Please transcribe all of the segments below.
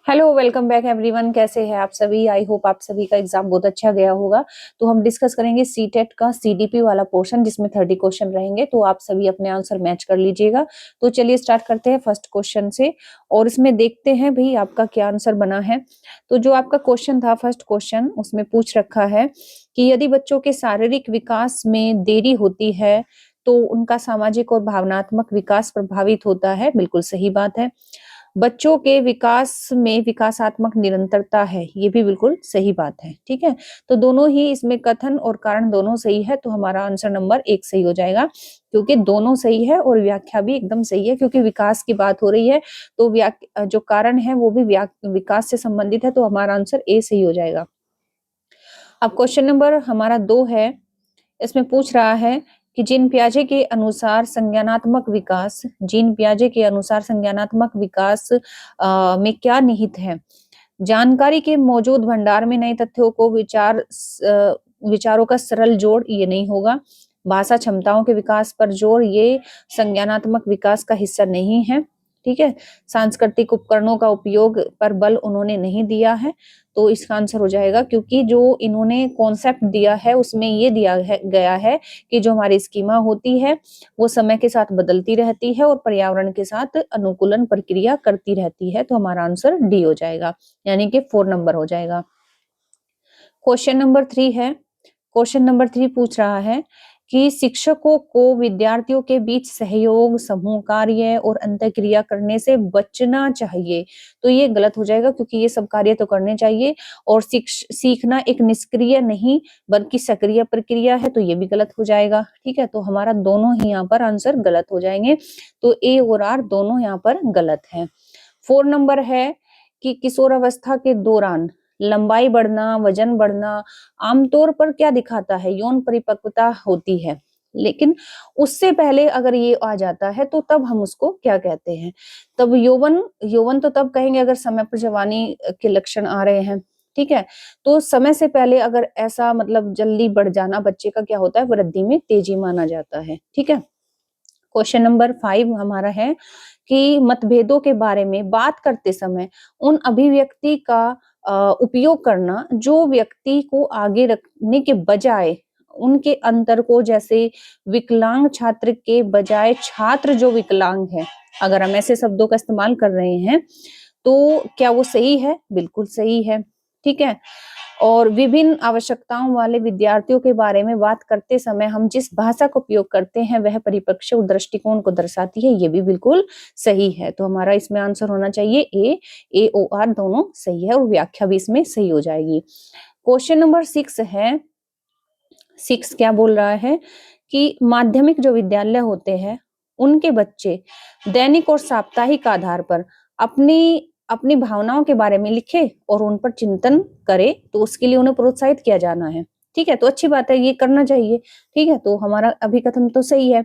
Hello, welcome back everyone. कैसे हैं आप सभी? आई होप आप सभी का एग्जाम बहुत अच्छा गया होगा। तो हम डिस्कस करेंगे सीटेट का सीडीपी वाला पोर्शन जिसमें 30 क्वेश्चन रहेंगे। तो आप सभी अपने आंसर मैच कर लीजिएगा। तो चलिए स्टार्ट करते हैं फर्स्ट क्वेश्चन से और इसमें देखते हैं भाई आपका क्या आंसर बना है। तो जो आपका क्वेश्चन था फर्स्ट क्वेश्चन, उसमें पूछ रखा है कि यदि बच्चों के शारीरिक विकास में देरी होती है तो उनका सामाजिक और भावनात्मक विकास प्रभावित होता है। बिल्कुल सही बात है। बच्चों के विकास में विकासात्मक निरंतरता है, ये भी बिल्कुल सही बात है। ठीक है, तो दोनों ही इसमें कथन और कारण दोनों सही है। तो हमारा आंसर नंबर 1 सही हो जाएगा, क्योंकि दोनों सही है और व्याख्या भी एकदम सही है, क्योंकि विकास की बात हो रही है। तो जो कारण है वो भी विकास से संबंधित है। तो हमारा आंसर ए सही हो जाएगा। अब क्वेश्चन नंबर हमारा 2 है। इसमें पूछ रहा है कि जीन पियाजे के अनुसार संज्ञानात्मक विकास में क्या निहित है? जानकारी के मौजूद भंडार में नए तथ्यों को विचारों का सरल जोड़, ये नहीं होगा। भाषा क्षमताओं के विकास पर जोर, ये संज्ञानात्मक विकास का हिस्सा नहीं है। ठीक है, सांस्कृतिक उपकरणों का उपयोग पर बल उन्होंने नहीं दिया है। तो इसका आंसर हो जाएगा, क्योंकि जो इन्होंने कॉन्सेप्ट दिया है उसमें ये गया है कि जो हमारी स्कीमा होती है वो समय के साथ बदलती रहती है और पर्यावरण के साथ अनुकूलन प्रक्रिया करती रहती है। तो हमारा आंसर डी हो जाएगा, यानी कि 4 नंबर हो जाएगा। क्वेश्चन नंबर 3 है। क्वेश्चन नंबर 3 पूछ रहा है कि शिक्षकों को विद्यार्थियों के बीच सहयोग, समूह कार्य और अंतःक्रिया करने से बचना चाहिए। तो ये गलत हो जाएगा, क्योंकि ये सब कार्य तो करने चाहिए और सीखना एक निष्क्रिय नहीं बल्कि सक्रिय प्रक्रिया है। तो ये भी गलत हो जाएगा। ठीक है, तो हमारा दोनों ही यहाँ पर आंसर गलत हो जाएंगे। तो ए और आर दोनों यहाँ पर गलत है। 4 नंबर है कि किशोरावस्था के दौरान लंबाई बढ़ना, वजन बढ़ना आमतौर पर क्या दिखाता है? यौन परिपक्वता होती है। लेकिन उससे पहले अगर ये आ जाता है तो तब हम उसको क्या कहते हैं? तब यौवन यौवन तो तब कहेंगे अगर समय पर जवानी के लक्षण आ रहे हैं। ठीक है, तो समय से पहले अगर ऐसा मतलब जल्दी बढ़ जाना बच्चे का क्या होता है? वृद्धि में तेजी माना जाता है। ठीक है, क्वेश्चन नंबर 5 हमारा है कि मतभेदों के बारे में बात करते समय उन अभिव्यक्ति का उपयोग करना जो व्यक्ति को आगे रखने के बजाय उनके अंतर को, जैसे विकलांग छात्र के बजाय छात्र जो विकलांग है, अगर हम ऐसे शब्दों का इस्तेमाल कर रहे हैं तो क्या वो सही है? बिल्कुल सही है। ठीक है, और विभिन्न आवश्यकताओं वाले विद्यार्थियों के बारे में बात करते समय हम जिस भाषा का उपयोग करते हैं वह परिप्रेक्ष्य दृष्टिकोण को दर्शाती है। ये भी बिल्कुल सही है। तो हमारा इसमें आंसर होना चाहिए ए ओ आर दोनों सही है और व्याख्या भी इसमें सही हो जाएगी। क्वेश्चन नंबर 6 है। 6 क्या बोल रहा है कि माध्यमिक जो विद्यालय होते हैं उनके बच्चे दैनिक और साप्ताहिक आधार पर अपनी अपनी भावनाओं के बारे में लिखे और उन पर चिंतन करे, तो उसके लिए उन्हें प्रोत्साहित किया जाना है। ठीक है, तो अच्छी बात है, ये करना चाहिए। ठीक है, तो हमारा अभिकथन तो सही है।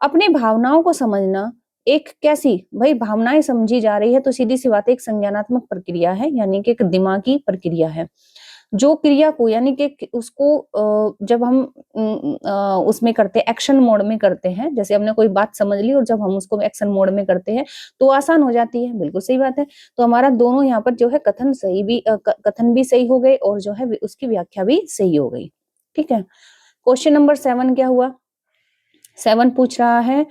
अपनी भावनाओं को समझना एक कैसी, भाई भावनाएं समझी जा रही है तो सीधी सी बात है एक संज्ञानात्मक प्रक्रिया है, यानी कि एक दिमागी प्रक्रिया है। जो क्रिया को यानी कि उसको जब हम उसमें करते हैं, एक्शन मोड में करते हैं, जैसे हमने कोई बात समझ ली और जब हम उसको एक्शन मोड में करते हैं तो आसान हो जाती है। बिल्कुल सही बात है। तो हमारा दोनों यहाँ पर जो है कथन भी सही हो गए और जो है उसकी व्याख्या भी सही हो गई। ठीक है, क्वेश्चन नंबर 7 क्या हुआ? 7 पूछ रहा है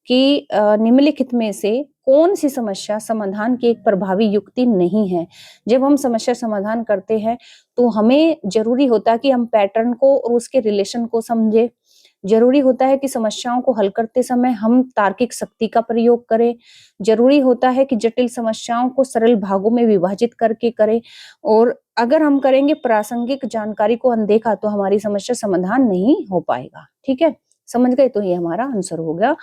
कि निम्नलिखित में से कौन सी समस्या समाधान की एक प्रभावी युक्ति नहीं है? जब हम समस्या समाधान करते हैं तो हमें जरूरी होता है कि हम पैटर्न को और उसके रिलेशन को समझे। जरूरी होता है कि समस्याओं को हल करते समय हम तार्किक शक्ति का प्रयोग करें। जरूरी होता है कि जटिल समस्याओं को सरल भागों में विभाजित करके करें। और अगर हम करेंगे प्रासंगिक जानकारी को अनदेखा तो हमारी समस्या समाधान नहीं हो पाएगा। ठीक है, समझ गए? तो ये हमारा आंसर हो गया।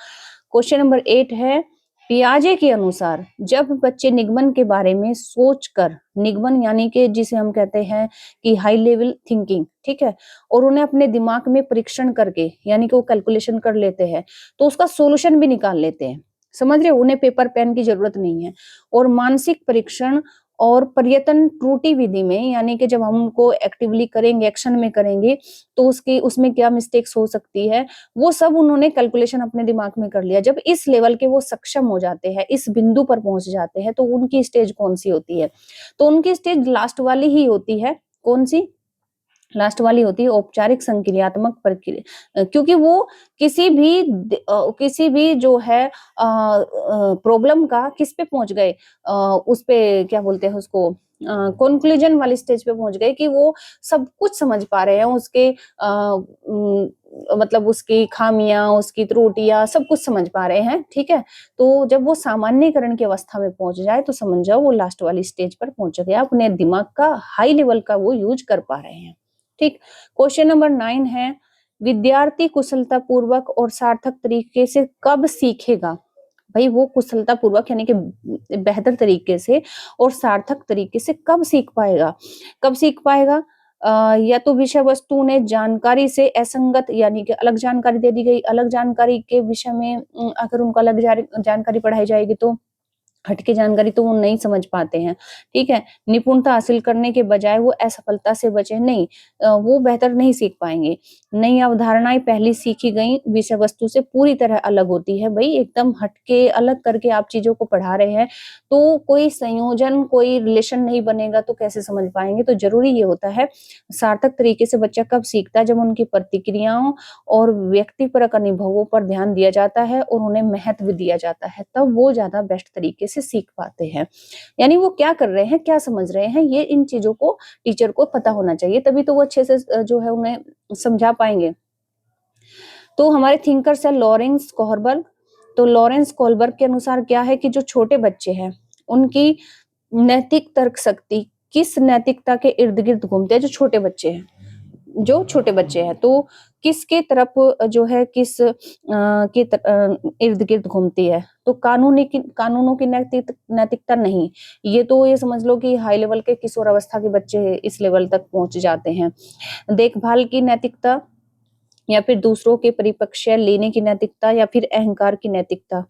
क्वेश्चन नंबर 8 है। पियाजे के अनुसार जब बच्चे निगमन के बारे में सोचकर, निगमन यानी कि जिसे हम कहते हैं कि हाई लेवल थिंकिंग, ठीक है, और उन्हें अपने दिमाग में परीक्षण करके यानी कि वो कैलकुलेशन कर लेते हैं तो उसका सॉल्यूशन भी निकाल लेते हैं। समझ रहे हो? उन्हें पेपर पेन की जरूरत नहीं है। और मानसिक परीक्षण और पर्यटन त्रुटि विधि में, यानी कि जब हम उनको एक्टिवली करेंगे, एक्शन में करेंगे, तो उसकी उसमें क्या मिस्टेक्स हो सकती है, वो सब उन्होंने कैलकुलेशन अपने दिमाग में कर लिया। जब इस लेवल के वो सक्षम हो जाते हैं, इस बिंदु पर पहुँच जाते हैं, तो उनकी स्टेज कौन-सी होती है? तो उनकी स्टेज लास्ट वाली ही होती है, कौन-सी? लास्ट वाली होती है औपचारिक संक्रियात्मक प्रक्रिया, क्योंकि वो किसी भी जो है प्रॉब्लम का किस पे पहुँच गए, उस पे क्या बोलते हैं उसको, कॉन्क्लूजन वाली स्टेज पे पहुँच गए कि वो सब कुछ समझ पा रहे हैं, उसके मतलब उसकी खामियाँ, उसकी त्रुटियाँ सब कुछ समझ पा रहे हैं, ठीक है? तो जब वो सामान्यीकरण की अवस्था में पहुँच जाए, तो समझ जाओ वो लास्ट वाली स्टेज पर पहुँच गया, अपने दिमाग का हाई लेवल का वो यूज़ कर पा रहे हैं। ठीक। क्वेश्चन नंबर 9 है, विद्यार्थी कुशलतापूर्वक और सार्थक तरीके से कब सीखेगा? भई वो कुशलतापूर्वक यानी कि बेहतर तरीके से और सार्थक तरीके से कब सीख पाएगा? कब सीख पाएगा? या तो विषय वस्तु ने जानकारी से असंगत, यानी कि अलग जानकारी दे दी गई, अलग जानकारी के विषय में अगर उनको अलग जानकारी पढ़ाई जाएगी तो हटके जानकारी तो वो नहीं समझ पाते हैं, ठीक है? निपुणता हासिल करने के बजाय वो असफलता से बचे नहीं, वो बेहतर नहीं सीख पाएँगे। नई अवधारणाएँ पहले सीखी गई विषय वस्तु से पूरी तरह अलग होती है। भई एकदम हटके अलग करके आप चीज़ों को पढ़ा रहे हैं, तो कोई संयोजन, कोई रिलेशन नहीं बनेगा तो कैसे समझ पाएँगे? तो ज़रूरी ये होता है, सार्थक तरीके से बच्चा कब सीखता है, जब उनकी प्रतिक्रियाओं और व्यक्तिपरक अनुभवों पर ध्यान दिया जाता है और उन्हें महत्व दिया जाता है, तब वो ज़्यादा बेस्ट तरीके से सीख पाते हैं। यानी वो क्या कर रहे हैं, क्या समझ रहे हैं, ये इन चीज़ों को टीचर को पता होना चाहिए, तभी तो वो अच्छे से जो है उन्हें समझा पाएँगे। तो हमारे थिंकर्स हैं लॉरेंस कोहलबर्ग। तो लॉरेंस कोहलबर्ग के अनुसार क्या है कि जो छोटे बच्चे हैं, उनकी नैतिक तर्क शक्ति किस नैतिकता के इर्द-गिर्द घूमते हैं, जो छोटे बच्चे हैं। जो छोटे बच्चे हैं, तो किसके तरफ जो है इर्द-गिर्द घूमती है? तो कानूनों की नैतिकता नहीं। ये समझ लो कि हाई लेवल के किशोर अवस्था के बच्चे इस लेवल तक पहुँच जाते हैं। देखभाल की नैतिकता या फिर दूसरों के परिपक्ष लेने की नैतिकता या फिर अहंकार की नैतिकता?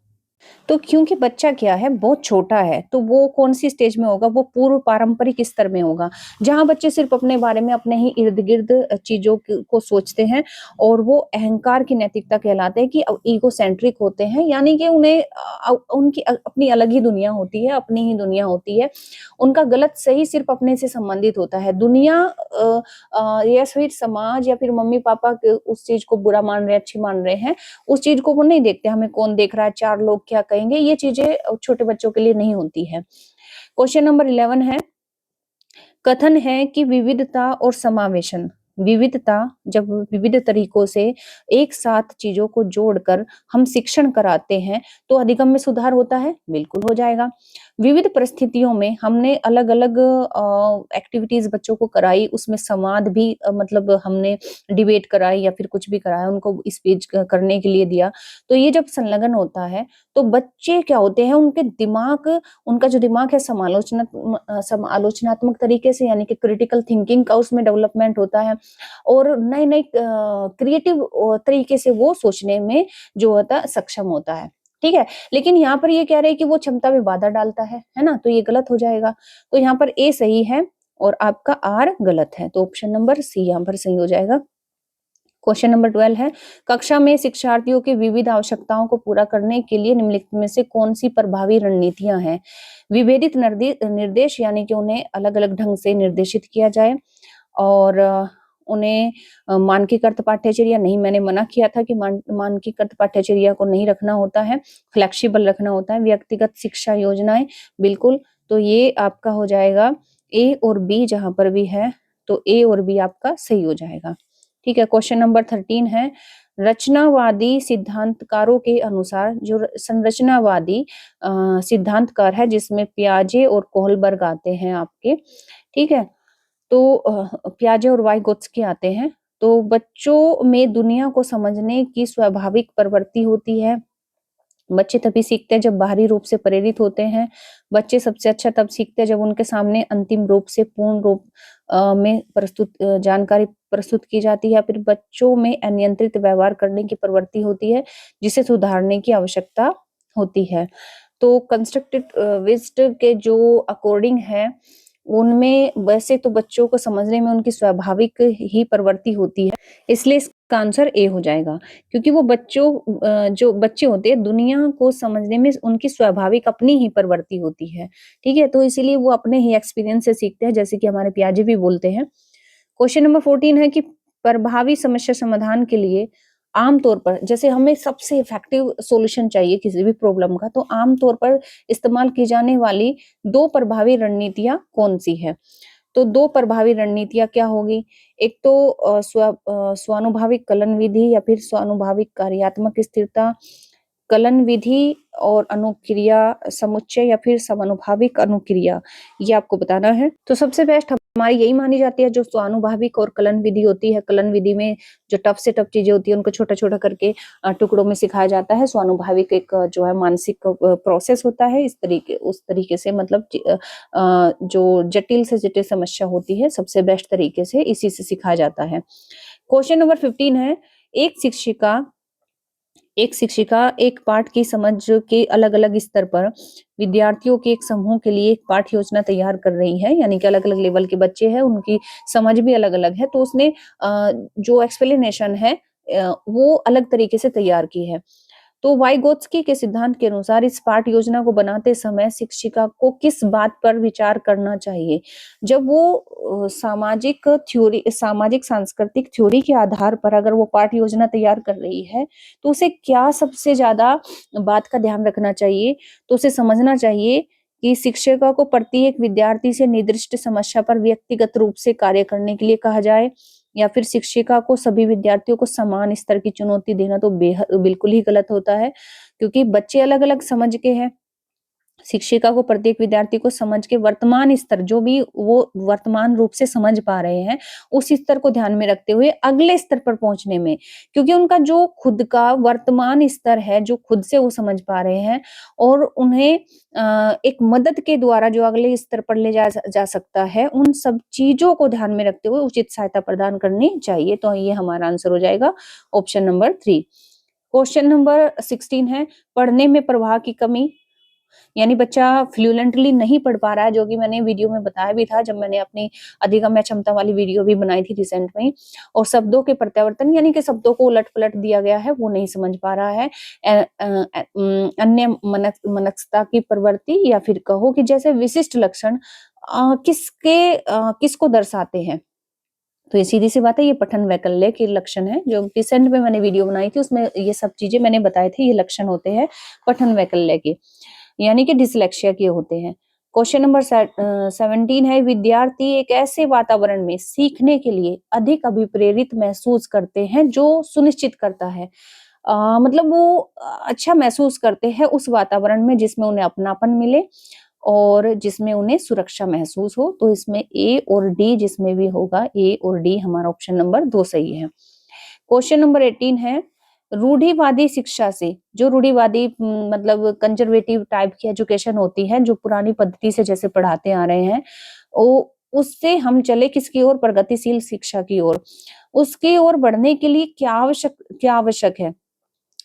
तो क्योंकि बच्चा क्या है, बहुत छोटा है, तो वो कौन-सी स्टेज में होगा, वो पूर्व पारंपरिक स्तर में होगा, जहाँ बच्चे सिर्फ़ अपने बारे में, अपने ही इर्द-गिर्द चीज़ों क को सोचते हैं और वो अहंकार की नैतिकता कहलाते हैं कि इगोसेंट्रिक होते हैं, यानी कि उन्हें उनकी अपनी अलग ही दुनिया होती है, अपनी ही दुनिया होती है। उनका गलत-सही सिर्फ़ अपने से संबंधित होता है। दुनिया या फिर समाज या फिर मम्मी-पापा उस चीज़ को बुरा मान रहे हैं, अच्छी मान रहे हैं, उस चीज़ को वो नहीं देखते, हमें कौन देख रहा है, 4 लोग क्या कहेंगे, ये चीज़ें छोटे बच्चों के लिए नहीं होती है। क्वेश्चन नंबर 11 है, कथन है कि विविधता और समावेशन। विविधता, जब विविध तरीकों से एक साथ चीज़ों को जोड़कर हम शिक्षण कराते हैं, तो अधिगम में सुधार होता है? बिल्कुल हो जाएगा। विविध परिस्थितियों में हमने अलग-अलग एक्टिविटीज़ बच्चों को कराई, उसमें संवाद भी मतलब हमने डिबेट कराई या फिर कुछ भी कराया, उनको स्पीच करने के लिए दिया। तो ये जब संलग्न होता है, तो बच्चे क्या होते हैं, उनका जो दिमाग है समालोचनात्मक तरीके से, यानी कि क्रिटिकल थिंकिंग का उसमें डेवलपमेंट होता है और नए-नए क्रिएटिव तरीके से वो सोचने में जो होता है सक्षम होता है। ठीक है? लेकिन यहाँ पर ये कह रहे हैं कि वो क्षमता में बाधा डालता है ना? तो ये गलत हो जाएगा। तो यहाँ पर ए सही है और आपका आर गलत है। तो ऑप्शन नंबर सी यहाँ पर सही हो जाएगा। क्वेश्चन नंबर 12 है, कक्षा में शिक्षार्थियों की विविध आवश्यकताओं को पूरा करने के लिए निम्नलिखित में से कौन-सी प्रभावी रणनीतियाँ हैं? विभेदित निर्देश, यानी कि उन्हें अलग-अलग ढंग से निर्देशित किया जाए और उन्हें मानकीकृत पाठ्यचर्या नहीं, मैंने मना किया था कि मानकीकृत पाठ्यचर्या को नहीं रखना होता है, फ्लेक्सिबल रखना होता है, व्यक्तिगत शिक्षा योजनाएँ, बिल्कुल, तो ये आपका हो जाएगा ए और बी जहाँ पर भी है, तो ए और बी आपका सही हो जाएगा। ठीक है, क्वेश्चन नंबर 13 है, रचनावादी सिद्धांतकारों के अनुसार जो संरचनावादी सिद्धांतकार है जिसमें पियाजे और कोहलबर्ग आते हैं आपके, ठीक है? तो पियाजे और वाइगोत्स्की आते हैं। तो बच्चों में दुनिया को समझने की स्वाभाविक प्रवृत्ति होती है। बच्चे तभी सीखते हैं जब बाहरी रूप से प्रेरित होते हैं। बच्चे सबसे अच्छा तब सीखते हैं जब उनके सामने अंतिम रूप से पूर्ण रूप में जानकारी प्रस्तुत की जाती है या फिर बच्चों में अनियंत्रित व्यवहार करने की प्रवृत्ति होती है, जिसे सुधारने की आवश्यकता होती है। तो कंस्ट्रक्टिविस्ट के जो अकॉर्डिंग है, उनमें वैसे तो बच्चों को समझने में उनकी स्वाभाविक ही प्रवृत्ति होती है, इसलिए इसका आंसर ए हो जाएगा। क्योंकि वो जो बच्चे होते हैं, दुनिया को समझने में उनकी स्वाभाविक अपनी ही प्रवृत्ति होती है, ठीक है? तो इसीलिए वो अपने ही एक्सपीरियंस से सीखते हैं, जैसे कि हमारे पियाजे भी बोलते हैं। क्वेश्चन नंबर 14 है कि प्रभावी समस्या समाधान के लिए आम तौर पर, जैसे हमें सबसे इफेक्टिव सॉल्यूशन चाहिए किसी भी प्रॉब्लम का, तो आम तौर पर इस्तेमाल की जाने वाली 2 प्रभावी रणनीतियाँ कौन-सी है? तो 2 प्रभावी रणनीतियाँ क्या होगी? एक तो स्वानुभाविक कलन विधि या फिर स्वानुभाविक कार्यात्मक स्थिरता, कलन विधि और अनुक्रिया समुच्चय या फिर समानुभाविक अनुक्रिया, ये आपको बताना है। तो सबसे बेस्ट हमारी यही मानी जाती है जो स्वानुभाविक और कलन विधि होती है। कलन विधि में जो टफ से टफ चीजें होती है उनको छोटा-छोटा करके टुकड़ों में सिखाया जाता है। स्वानुभाविक एक जो है मानसिक प्रोसेस होता है, उस तरीके से मतलब जो जटिल से जटिल समस्या होती है सबसे बेस्ट तरीके से इसी से सिखाया जाता है। क्वेश्चन नंबर 15 है, एक शिक्षिका एक शिक्षिका एक पाठ की समझ के अलग-अलग स्तर पर विद्यार्थियों के एक समूह के लिए एक पाठ योजना तैयार कर रही है, यानी कि अलग-अलग लेवल के बच्चे हैं, उनकी समझ भी अलग-अलग है। तो उसने जो एक्सप्लेनेशन है वो अलग तरीके से तैयार की है। तो वाइगोत्स्की के सिद्धांत के अनुसार इस पाठ योजना को बनाते समय शिक्षिका को किस बात पर विचार करना चाहिए? जब वो सामाजिक सांस्कृतिक थ्योरी के आधार पर अगर वो पाठ योजना तैयार कर रही है, तो उसे क्या सबसे ज़्यादा बात का ध्यान रखना चाहिए? तो उसे समझना चाहिए कि शिक्षिका को प्रत्येक विद्यार्थी से निर्दिष्ट समस्या पर व्यक्तिगत रूप से कार्य करने के लिए कहा जाए, या फिर शिक्षिका को सभी विद्यार्थियों को समान स्तर की चुनौती देना तो बिल्कुल ही गलत होता है, क्योंकि बच्चे अलग-अलग समझ के हैं। शिक्षिका को प्रत्येक विद्यार्थी को समझ के वर्तमान स्तर जो भी वो वर्तमान रूप से समझ पा रहे हैं, उस स्तर को ध्यान में रखते हुए अगले स्तर पर पहुँचने में, क्योंकि उनका जो खुद का वर्तमान स्तर है, जो खुद से वो समझ पा रहे हैं और उन्हें एक मदद के द्वारा जो अगले स्तर पर ले जा सकता है, उन सब चीज़ों को ध्यान में रखते हुए उचित सहायता प्रदान करनी चाहिए। तो ये हमारा आंसर हो जाएगा ऑप्शन नंबर 3। क्वेश्चन नंबर 16 है, पढ़ने में प्रवाह की कमी, यानी बच्चा फ्लुएंटली नहीं पढ़ पा रहा है, जो कि मैंने वीडियो में बताया भी था जब मैंने अपनी अधिगम्य क्षमता वाली वीडियो भी बनाई थी रिसेंट में। और शब्दों के प्रत्यावर्तन, यानी कि शब्दों को उलट-पलट दिया गया है, वो नहीं समझ पा रहा है। अन्य मनस्कता की प्रवृत्ति, या फिर कहो कि जैसे विशिष्ट लक्षण किसको दर्शाते हैं? तो ये सीधी-सी बात है, ये पठन वैकल्य के लक्षण हैं, जो रिसेंट में मैंने वीडियो बनाई थी उसमें ये सब चीज़ें मैंने बताए थे, ये लक्षण होते हैं पठन वैकल्य के, यानी कि डिस्लेक्सिया के होते हैं। क्वेश्चन नंबर 17 है, विद्यार्थी एक ऐसे वातावरण में सीखने के लिए अधिक अभिप्रेरित महसूस करते हैं जो सुनिश्चित करता है, मतलब वो अच्छा महसूस करते हैं उस वातावरण में जिसमें उन्हें अपनापन मिले और जिसमें उन्हें सुरक्षा महसूस हो। तो इसमें ए और डी जिसमें भी होगा, ए और डी हमारा ऑप्शन नंबर 2 सही है। क्वेश्चन नंबर 18 है, रूढ़िवादी शिक्षा से, जो रूढ़िवादी मतलब कंजर्वेटिव टाइप की एजुकेशन होती है, जो पुरानी पद्धति से जैसे पढ़ाते आ रहे हैं, उससे हम चले किसकी ओर? प्रगतिशील शिक्षा की ओर। उसकी ओर बढ़ने के लिए क्या आवश्यक है?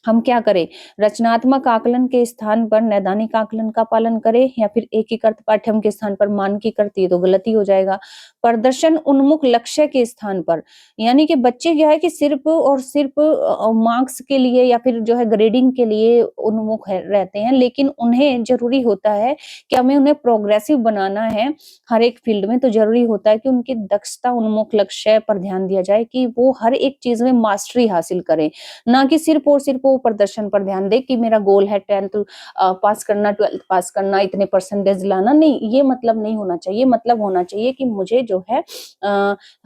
हम क्या करें? रचनात्मक आकलन के स्थान पर नैदानिक आकलन का पालन करें, या फिर एकीकृत पाठ्यक्रम के स्थान पर मानकीकृत, ये तो गलती हो जाएगा। प्रदर्शन उन्मुख लक्ष्य के स्थान पर, यानी कि बच्चे क्या है कि सिर्फ और सिर्फ मार्क्स के लिए या फिर जो है ग्रेडिंग के लिए उन्मुख रहते हैं, लेकिन उन्हें जरूरी होता है कि हमें उन्हें प्रोग्रेसिव बनाना है हर एक फील्ड में, तो जरूरी होता है कि उनकी दक्षता उन्मुख लक्ष्य पर ध्यान दिया जाए कि वो हर एक चीज में मास्टरी हासिल करें, ना कि सिर्फ और सिर्फ वो प्रदर्शन पर ध्यान दे कि मेरा गोल है 10th पास करना, 12th पास करना, इतने परसेंटेज लाना। नहीं, ये मतलब नहीं होना चाहिए। मतलब होना चाहिए कि मुझे जो है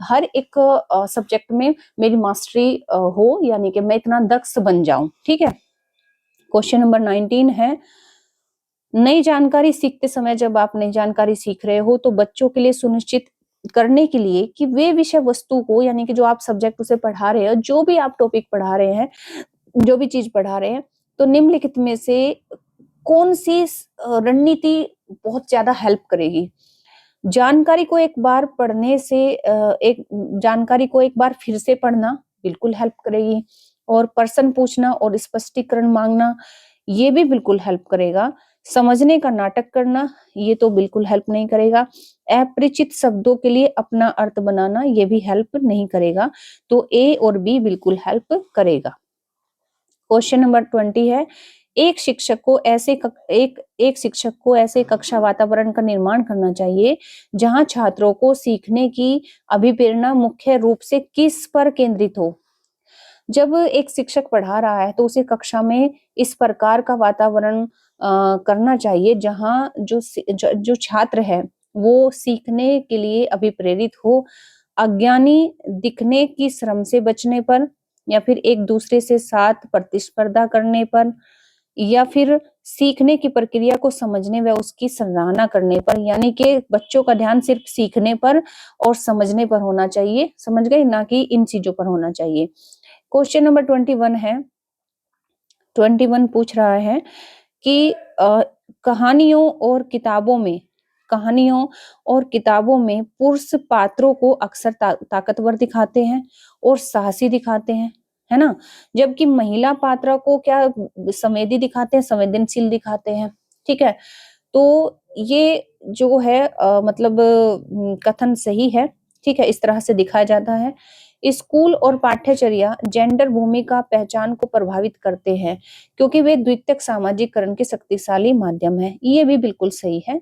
हर एक सब्जेक्ट में मेरी मास्टरी हो, यानी कि मैं इतना दक्ष बन जाऊं। ठीक है। क्वेश्चन नंबर 19 है, नई जानकारी सीखते समय जब आप नई जानकारी सीख रहे हो तो बच्चों के लिए सुनिश्चित करने के लिए कि वे विषय वस्तु को, यानी कि जो आप सब्जेक्ट उसे पढ़ा रहे हो, जो भी आप टॉपिक पढ़ा रहे हैं, जो भी चीज पढ़ा रहे हैं, तो निम्नलिखित में से कौन सी रणनीति बहुत ज्यादा हेल्प करेगी? जानकारी को एक बार पढ़ने से एक जानकारी को एक बार फिर से पढ़ना बिल्कुल हेल्प करेगी, और प्रश्न पूछना और स्पष्टीकरण मांगना ये भी बिल्कुल हेल्प करेगा। समझने का नाटक करना, ये तो बिल्कुल हेल्प नहीं करेगा। अपरिचित शब्दों के लिए अपना अर्थ बनाना, ये भी हेल्प नहीं करेगा। तो ए और बी बिल्कुल हेल्प करेगा। क्वेश्चन नंबर 20 है, एक शिक्षक को ऐसे कक्षा वातावरण का निर्माण करना चाहिए जहां छात्रों को सीखने की अभिप्रेरणा मुख्य रूप से किस पर केंद्रित हो। जब एक शिक्षक पढ़ा रहा है तो उसे कक्षा में इस प्रकार का वातावरण करना चाहिए जहां जो छात्र है वो सीखने के लिए अभिप्रेरित हो, अज्ञानी दिखने की श्रम से बचने पर, या फिर एक दूसरे से साथ प्रतिस्पर्धा करने पर, या फिर सीखने की प्रक्रिया को समझने व उसकी सराहना करने पर। यानी कि बच्चों का ध्यान सिर्फ सीखने पर और समझने पर होना चाहिए, समझ गए, ना कि इन चीजों पर होना चाहिए। क्वेश्चन नंबर 21 है, 21 पूछ रहा है कि कहानियों और किताबों में पुरुष पात्रों को अक्सर ताकतवर दिखाते हैं और साहसी दिखाते हैं, है ना? जबकि महिला पात्र को क्या संवेदी दिखाते हैं, संवेदनशील दिखाते हैं। ठीक है? तो ये जो है मतलब कथन सही है। ठीक है? इस तरह से दिखाया जाता है। स्कूल और पाठ्यचर्या जेंडर भूमिका पहचान को प्रभावित करते हैं क्योंकि वे द्वितीयक सामाजिकरण के शक्तिशाली माध्यम है। ये भी बिल्कुल सही है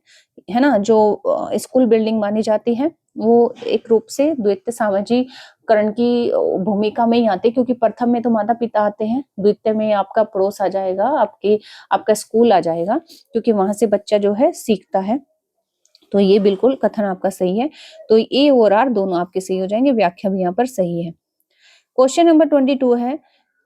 ना? जो स्कूल बिल्डिंग मानी जाती है वो एक रूप से द्वितीय सामाजिकरण की भूमिका में ही आते हैं, क्योंकि प्रथम में तो माता पिता आते हैं, द्वितीय में आपका पड़ोस आ जाएगा, आपका स्कूल आ जाएगा, क्योंकि वहां से बच्चा जो है सीखता है। तो ये बिल्कुल कथन आपका सही है। तो ए और आर दोनों आपके सही हो जाएंगे, व्याख्या भी यहाँ पर सही है। क्वेश्चन नंबर 22 है,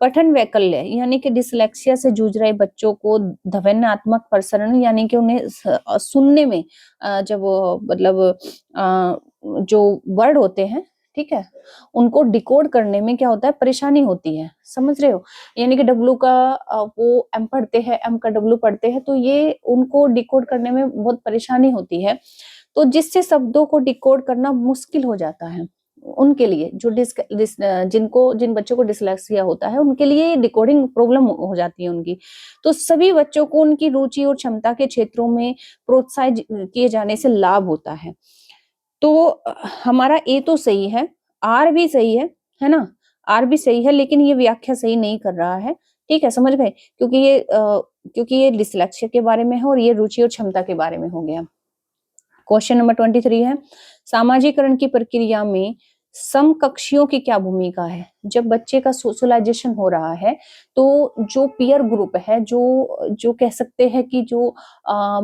पठन वैकल्य यानी कि डिसलेक्सिया से जूझ रहे बच्चों को ध्वन्यात्मक प्रसरण यानी कि उन्हें सुनने में जब मतलब जो वर्ड होते हैं, ठीक है, उनको डिकोड करने में क्या होता है, परेशानी होती है, समझ रहे हो? यानी कि डब्लू का वो एम पढ़ते हैं, एम का डब्लू पढ़ते हैं, तो ये उनको डिकोड करने में बहुत परेशानी होती है। तो जिससे शब्दों को डिकोड करना मुश्किल हो जाता है उनके लिए, जो जिन बच्चों को डिसलेक्सिया होता है उनके लिए डिकोडिंग प्रॉब्लम हो जाती है उनकी। तो सभी बच्चों को उनकी रुचि और क्षमता के क्षेत्रों में प्रोत्साहित किए जाने से लाभ होता है। तो हमारा ए तो सही है, आर भी सही है ना? आर भी सही है, लेकिन ये व्याख्या सही नहीं कर रहा है। ठीक है, समझ गए? क्योंकि ये डिसलेक्सिया के बारे में है और ये रुचि और क्षमता के बारे में हो गया। क्वेश्चन नंबर 23 है, सामाजिकरण की प्रक्रिया में समकक्षियों की क्या भूमिका है? जब बच्चे का सोशलाइजेशन हो रहा है तो जो पीयर ग्रुप है, जो कह सकते हैं कि जो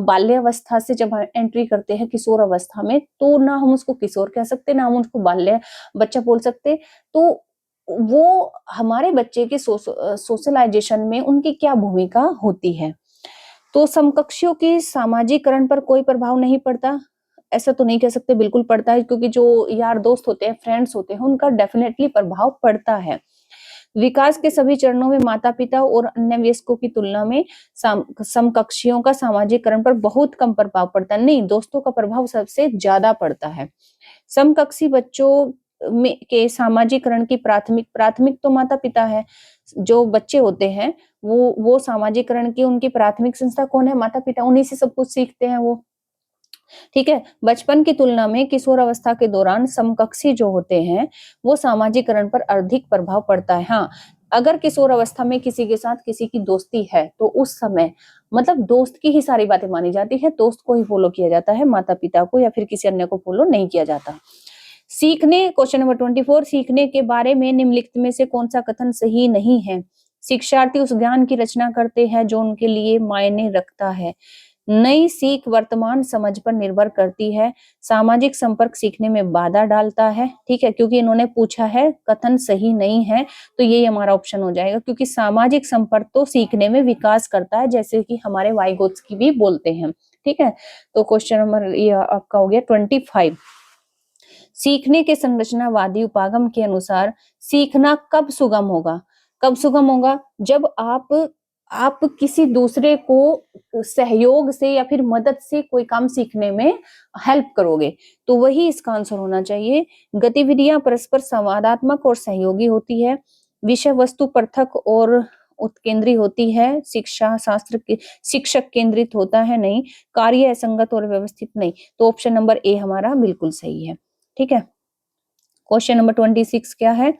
बाल्यावस्था से जब एंट्री करते हैं किशोर अवस्था में, तो ना हम उसको किशोर कह सकते, ना हम उसको बाल्य बच्चा बोल सकते। तो वो हमारे बच्चे के सोशलाइजेशन में उनकी क्या भूमिका होती है? तो समकक्षियों की सामाजिकरण पर कोई प्रभाव नहीं पड़ता, ऐसा तो नहीं कह सकते, बिल्कुल पड़ता है, क्योंकि जो यार दोस्त होते हैं, फ्रेंड्स होते हैं, उनका डेफिनेटली प्रभाव पड़ता है। विकास के सभी चरणों में माता-पिता और अन्य वयस्कों की तुलना में समकक्षियों का सामाजिकरण पर बहुत कम प्रभाव पड़ता है। नहीं, दोस्तों का प्रभाव सबसे ज्यादा पड़ता है। समकक्षी बच्चों में के सामाजिकरण की प्राथमिक तो माता-पिता है। जो बच्चे होते हैं वो सामाजिकरण की उनकी प्राथमिक संस्था कौन है? माता-पिता, उन्हीं से सब कुछ सीखते हैं वो। ठीक है? बचपन की तुलना में किशोर अवस्था के दौरान समकक्षी जो होते हैं, वो सामाजिकरण पर अधिक प्रभाव पड़ता है। हाँ, अगर किशोर अवस्था में किसी के साथ किसी की दोस्ती है, तो उस समय मतलब दोस्त की ही सारी बातें मानी जाती है, दोस्त को ही फॉलो किया जाता है, माता-पिता को या फिर किसी अन्य को फॉलो नहीं किया जाता। क्वेश्चन नंबर 24, सीखने के बारे में निम्नलिखित में से कौन सा कथन सही नहीं है? शिक्षार्थी उस ज्ञान की रचना करते हैं जो उनके लिए मायने रखता है। नई सीख वर्तमान समझ पर निर्भर करती है। सामाजिक संपर्क सीखने में बाधा डालता है। ठीक है, क्योंकि इन्होंने पूछा है कथन सही नहीं है, तो यही हमारा ऑप्शन हो जाएगा, क्योंकि सामाजिक संपर्क तो सीखने में विकास करता है, जैसे कि हमारे वाइगोत्स्की भी बोलते हैं। ठीक है, तो क्वेश्चन नंबर ये आपका हो गया 25। सीखने के संरचनावादी उपागम के अनुसार सीखना कब सुगम होगा? कब सुगम होगा? जब आप किसी दूसरे को सहयोग से या फिर मदद से कोई काम सीखने में हेल्प करोगे, तो वही इसका आंसर होना चाहिए। गतिविधियां परस्पर संवादात्मक और सहयोगी होती है। विषय वस्तु पृथक और उत्केंद्री होती है, शिक्षा शास्त्र के शिक्षक केंद्रित होता है, नहीं, कार्य असंगत और व्यवस्थित, नहीं। तो ऑप्शन नंबर ए हमारा बिल्कुल सही है। ठीक है। क्वेश्चन नंबर 26 क्या है?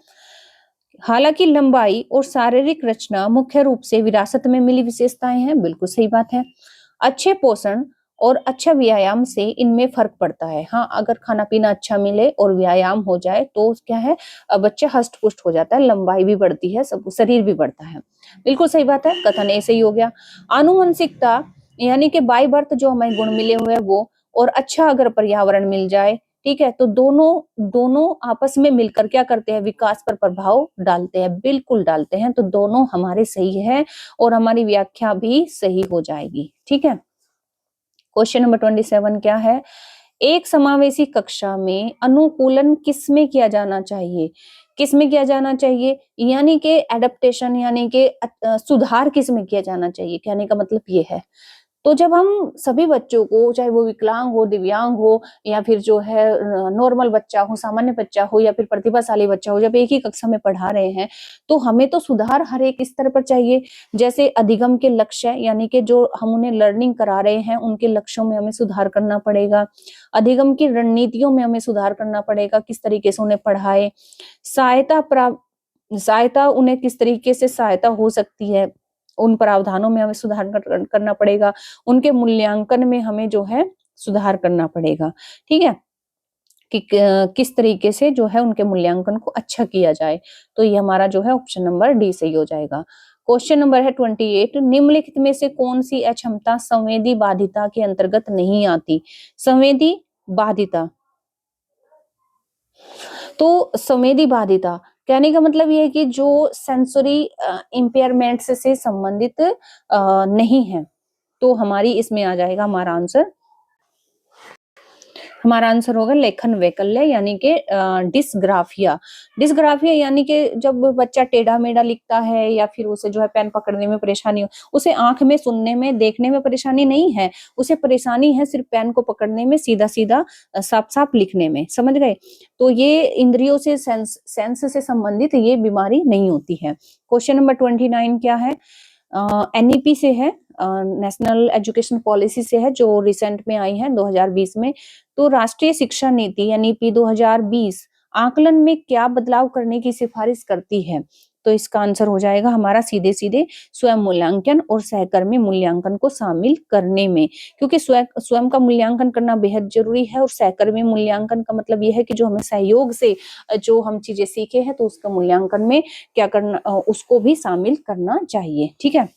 हालांकि लंबाई और शारीरिक रचना मुख्य रूप से विरासत में मिली विशेषताएं हैं, बिल्कुल सही बात है। अच्छे पोषण और अच्छा व्यायाम से इनमें फर्क पड़ता है। हाँ, अगर खाना पीना अच्छा मिले और व्यायाम हो जाए तो क्या है, बच्चा हष्ट पुष्ट हो जाता है, लंबाई भी बढ़ती है, सब शरीर भी बढ़ता है। बिल्कुल सही बात है, कथन ऐसे ही हो गया। आनुवंशिकता यानी कि बाय बर्थ जो हमें गुण मिले हुए हैं वो, और अच्छा अगर पर्यावरण मिल जाए, ठीक है, तो दोनों दोनों आपस में मिलकर क्या करते हैं, विकास पर प्रभाव डालते हैं, बिल्कुल डालते हैं। तो दोनों हमारे सही है और हमारी व्याख्या भी सही हो जाएगी। ठीक है। क्वेश्चन नंबर 27 क्या है? एक समावेशी कक्षा में अनुकूलन किसमें किया जाना चाहिए? किसमें किया जाना चाहिए? यानी कि एडेप्टेशन, यानी कि सुधार किसमें किया जाना चाहिए, कहने का मतलब ये है। तो जब हम सभी बच्चों को, चाहे वो विकलांग हो, दिव्यांग हो, या फिर जो है नॉर्मल बच्चा हो, सामान्य बच्चा हो, या फिर प्रतिभाशाली बच्चा हो, जब एक ही कक्षा में पढ़ा रहे हैं, तो हमें तो सुधार हर एक स्तर पर चाहिए। जैसे अधिगम के लक्ष्य, यानी कि जो हम उन्हें लर्निंग करा रहे हैं, उनके लक्ष्यों में हमें सुधार करना पड़ेगा। अधिगम की रणनीतियों में हमें सुधार करना पड़ेगा, किस तरीके से उन्हें पढ़ाए, सहायता उन्हें किस तरीके से सहायता हो सकती है, उन प्रावधानों में हमें सुधार करना पड़ेगा। उनके मूल्यांकन में हमें जो है सुधार करना पड़ेगा। ठीक है, कि किस तरीके से जो है उनके मूल्यांकन को अच्छा किया जाए। तो ये हमारा जो है ऑप्शन नंबर डी सही हो जाएगा। क्वेश्चन नंबर है 28, निम्नलिखित में से कौन सी अक्षमता संवेदी बाधिता के अंतर्गत नहीं आती? संवेदी बाधिता, तो संवेदी बाधिता कहने का मतलब ये है कि जो सेंसरी इम्पेयरमेंट से संबंधित नहीं है। तो हमारी इसमें आ जाएगा हमारा आंसर, हमारा आंसर होगा लेखन वैकल्य, यानी कि डिस्ग्राफिया। डिस्ग्राफिया यानी कि जब बच्चा टेढ़ा मेढ़ा लिखता है, या फिर उसे जो है पेन पकड़ने में परेशानी हो, उसे आंख में, सुनने में, देखने में परेशानी नहीं है, उसे परेशानी है सिर्फ पेन को पकड़ने में, सीधा सीधा साफ साफ लिखने में, समझ गए? तो ये इंद्रियों से, सेंस से संबंधित ये बीमारी नहीं होती है। क्वेश्चन नंबर 29 क्या है? एनईपी से है, नेशनल एजुकेशन पॉलिसी से है, जो रिसेंट में आई है 2020 में। तो राष्ट्रीय शिक्षा नीति एनईपी 2020 आकलन में क्या बदलाव करने की सिफारिश करती है? तो इसका आंसर हो जाएगा हमारा सीधे सीधे स्वयं मूल्यांकन और सहकर्मी मूल्यांकन को शामिल करने में, क्योंकि स्वयं का मूल्यांकन करना बेहद जरूरी है, और सहकर्मी मूल्यांकन का मतलब यह है कि जो हमें सहयोग से जो हम चीजें सीखे हैं, तो उसका मूल्यांकन में क्या करना, उसको भी शामिल करना चाहिए। ठीक है।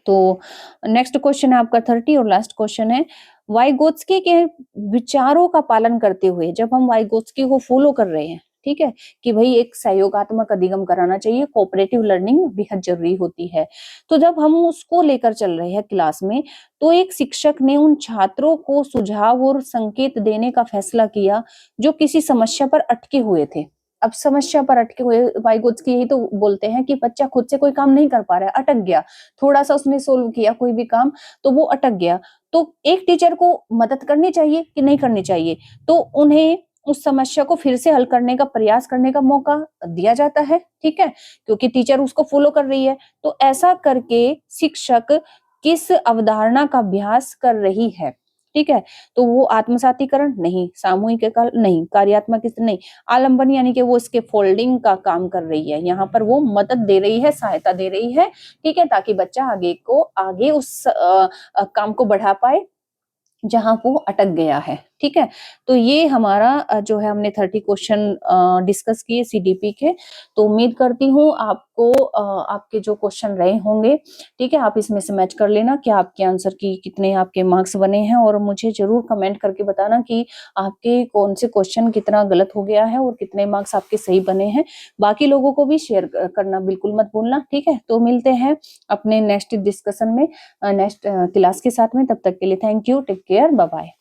तो नेक्स्ट क्वेश्चन है आपका 30 और लास्ट क्वेश्चन है, वाइगोत्स्की के विचारों का पालन करते हुए, जब हम वाइगोत्स्की को फॉलो कर रहे हैं, ठीक है, कि भाई एक सहयोगात्मक अधिगम कराना चाहिए, कोऑपरेटिव लर्निंग बेहद जरूरी होती है। तो जब हम उसको लेकर चल रहे हैं क्लास में, तो एक शिक्षक ने उन छात्रों को सुझाव और संकेत देने का फैसला किया जो किसी समस्या पर अटके हुए थे। अब समस्या पर अटके हुए, वाइगोत्स्की यही तो बोलते हैं कि बच्चा खुद से कोई काम नहीं कर पा रहा है, अटक गया, थोड़ा सा उसने सोल्व किया कोई भी काम, तो वो अटक गया। तो एक टीचर को मदद करनी चाहिए कि नहीं करनी चाहिए? तो उन्हें उस समस्या को फिर से हल करने का प्रयास करने का मौका दिया जाता है, ठीक है, क्योंकि टीचर उसको फॉलो कर रही है। तो ऐसा करके शिक्षक किस अवधारणा का अभ्यास कर रही है, ठीक है? तो वो आत्मसातीकरण नहीं, सामूहिक नहीं, कार्यात्मक नहीं, आलंबन यानी कि वो इसके फोल्डिंग का काम कर रही है। यहाँ पर वो मदद दे रही है, सहायता दे रही है, ठीक है, ताकि बच्चा आगे उस काम को बढ़ा पाए जहां वो अटक गया है। ठीक है, तो ये हमारा जो है हमने 30 क्वेश्चन डिस्कस किए सीडीपी के। तो उम्मीद करती हूँ आपको आपके जो क्वेश्चन रहे होंगे, ठीक है, आप इसमें से मैच कर लेना कि आपके आंसर की कितने आपके मार्क्स बने हैं, और मुझे जरूर कमेंट करके बताना कि आपके कौन से क्वेश्चन कितना गलत हो गया है और कितने मार्क्स आपके सही बने हैं। बाकी लोगों को भी शेयर करना बिल्कुल मत भूलना। ठीक है, तो मिलते हैं अपने नेक्स्ट डिस्कशन में, नेक्स्ट क्लास के साथ में। तब तक के लिए thank you, take care, bye bye.